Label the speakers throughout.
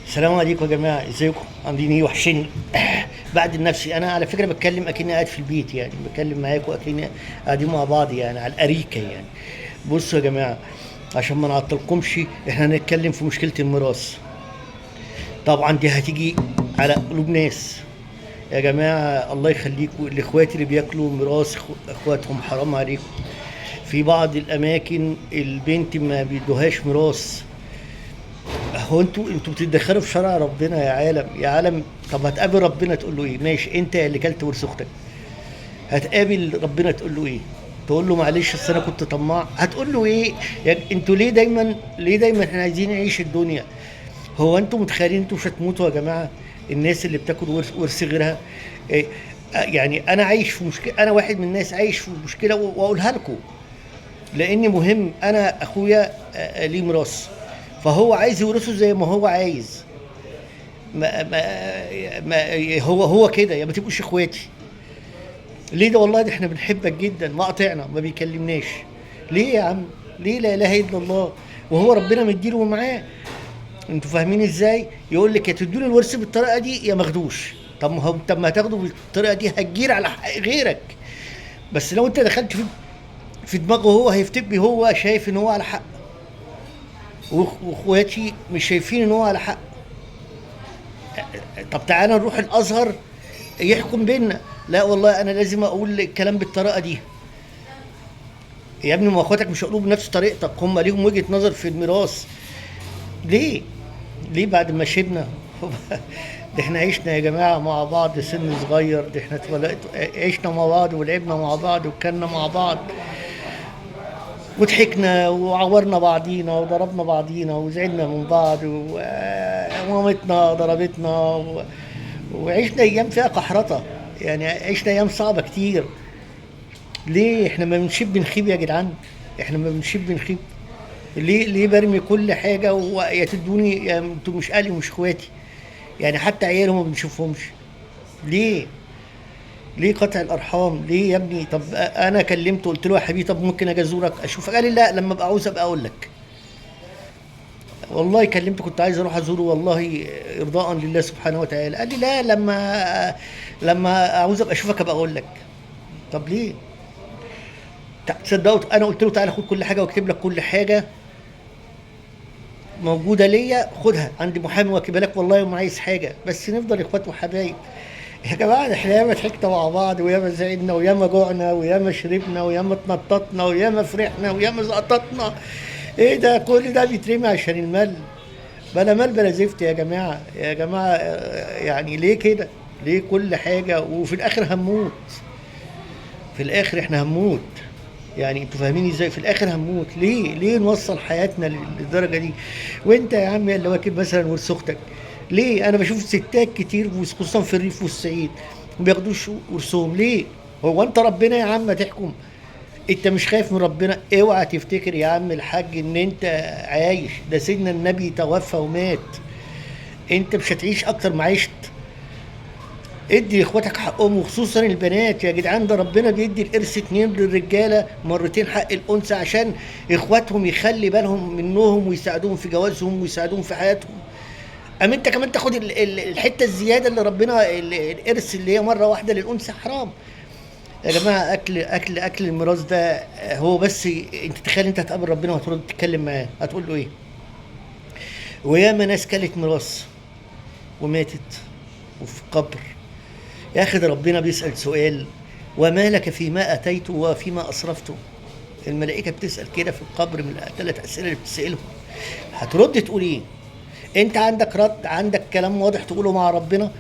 Speaker 1: السلام عليكم يا جماعة، ازيكم؟ عاملين ايه؟ وحشين. بعد النفسي انا على فكرة بتكلم اكني قاعد في البيت، يعني بتكلم معاكم اكني قاعدين مع بعض يعني على الاريكة يعني. بصوا يا جماعة، عشان ما نعطلكمش، احنا هنتكلم في مشكلة الميراث. طبعا دي هتيجي على قلوب ناس. يا جماعة الله يخليكم، الاخوات اللي بياكلوا ميراث اخواتهم حرام عليكم. في بعض الاماكن البنت ما بيدوهاش ميراث. هو انتوا بتتدخلوا في شرع ربنا يا عالم يا عالم. طب هتقابل ربنا تقول له ايه؟ ماشي، انت اللي كلت ورث اختك، هتقابل ربنا تقول له ايه؟ تقول له معلش اصل انا كنت طماع؟ هتقول له ايه؟ انتوا ليه دايما احنا عايزين نعيش الدنيا؟ هو انتوا متخيلين انتوا مش هتموتوا يا جماعه؟ الناس اللي بتاكل ورث غيرها. إيه؟ يعني انا عايش في مشكله، انا واحد من الناس عايش في مشكله واقولها لكم، لاني مهم. انا اخويا ليه ميراث، فهو عايز يورثه زي ما هو عايز. ما هو كده، يا ما تبقوش اخواتي. ليه ده؟ والله ده احنا بنحبك جدا، ما قطعنا ما بيكلمناش. ليه يا عم؟ ليه؟ لا اله الا الله، وهو ربنا مديله معاه. انتوا فاهمين ازاي؟ يقول لك يا تدوني الورث بالطريقه دي يا ماخدوش. طب ما هتاخده بالطريقه دي هتجير على حق غيرك. بس لو انت دخلت في دماغه، هو هيفتبي، هو شايف ان هو على حق، واخواتي مش شايفين ان هو على حق. طب تعالى نروح الازهر يحكم بينا. لا والله انا لازم اقول الكلام بالطريقه دي. يا ابني ما اخواتك مش هيقولوا بنفس طريقتك، هم ليهم وجهه نظر في الميراث. ليه؟ ليه بعد ما شبنا؟ ده احنا عشنا يا جماعه مع بعض سن صغير، ده احنا عشنا مع بعض ولعبنا مع بعض وكلنا مع بعض وضحكنا وعورنا بعضينا وضربنا بعضينا وزعلنا من بعض ومامتنا ضربتنا وعشنا ايام فيها قحرطه، يعني عشنا ايام صعبه كتير. ليه احنا ما بنشيب بنخيب يا جدعان؟ احنا ما بنشيب بنخيب. ليه برمي كل حاجه ويا تدوني يا انتوا مش اهلي ومش اخواتي؟ يعني حتى عيالهم ما بنشوفهمش. ليه؟ ليه قطع الارحام؟ ليه يا ابني؟ طب انا كلمته قلت له يا حبيبي طب ممكن اجي ازورك اشوفك؟ قال لي لا، لما ابقى عاوز ابقى اقول لك. والله كلمته كنت عايز اروح ازوره والله ارضاء لله سبحانه وتعالى، قال لي لا، لما عاوز ابقى اشوفك ابقى اقول لك. طب ليه؟ تصدقوا انا قلت له تعالى خد كل حاجه واكتب لك كل حاجه موجوده ليا، خدها عندي محامي واكتبها لك والله وما عايز حاجه، بس نفضل اخوات وحبايب. يا جماعه احنا ياما ضحكنا مع بعض وياما زعلنا وياما جوعنا وياما شربنا وياما اتنططنا وياما فرحنا وياما زقططنا. ايه ده؟ كل ده بيترمي عشان المال؟ بلا مال بلا زفت يا جماعه يا جماعه. يعني ليه كده؟ ليه كل حاجه وفي الاخر هنموت؟ في الاخر احنا هنموت. يعني انتوا فاهمين ازاي؟ في الاخر هنموت. ليه نوصل حياتنا للدرجه دي؟ وانت يا عم اللي واكل مثلا ورث اختك، ليه؟ انا بشوف ستات كتير خصوصا في الريف والصعيد ما بياخدوش ورثهم. ليه؟ هو انت ربنا يا عم تحكم؟ انت مش خايف من ربنا؟ اوعى تفتكر يا عم الحاج ان انت عايش، ده سيدنا النبي توفى ومات. انت مش هتعيش اكتر ما عشت. ادي لاخواتك حقهم وخصوصا البنات يا جدعان، ده ربنا بيدي الارث 2 للرجاله مرتين حق الانثى عشان اخواتهم يخلي بالهم منهم ويساعدوهم في جوازهم ويساعدوهم في حياتهم. انت كمان تاخد الحته الزياده اللي ربنا الارث اللي هي مره واحده للانثى؟ حرام يا جماعه. اكل الميراث ده هو بس. انت تخيل انت هتقابل ربنا وهتقعد تتكلم معاه هتقول له ايه؟ وياما ناس كلت ميراث وماتت وفي قبر. يا اخي ده ربنا بيسأل سؤال: وما لك فيما اتيت وفيما اسرفت؟ الملائكه بتسأل كده في القبر من 3 اسئله اللي بتسألهم. هترد تقول ايه؟ انت عندك رد؟ عندك كلام واضح تقوله مع ربنا؟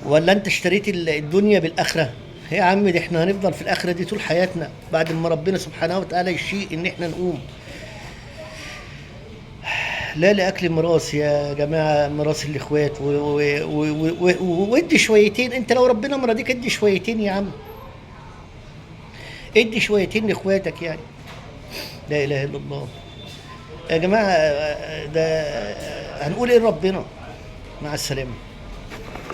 Speaker 1: ولا انت اشتريت الدنيا بالاخره؟ يا عم ده احنا هنفضل في الاخره دي طول حياتنا بعد ما ربنا سبحانه وتعالى يشيء ان احنا نقوم. لا لاكل ميراث يا جماعه، ميراث الاخوات وادي شويتين. انت لو ربنا مرضيك ادي شويتين يا عم، ادي شويتين لاخواتك يعني. لا اله الا الله يا جماعه. ده هنقول ايه لربنا؟ مع السلامه.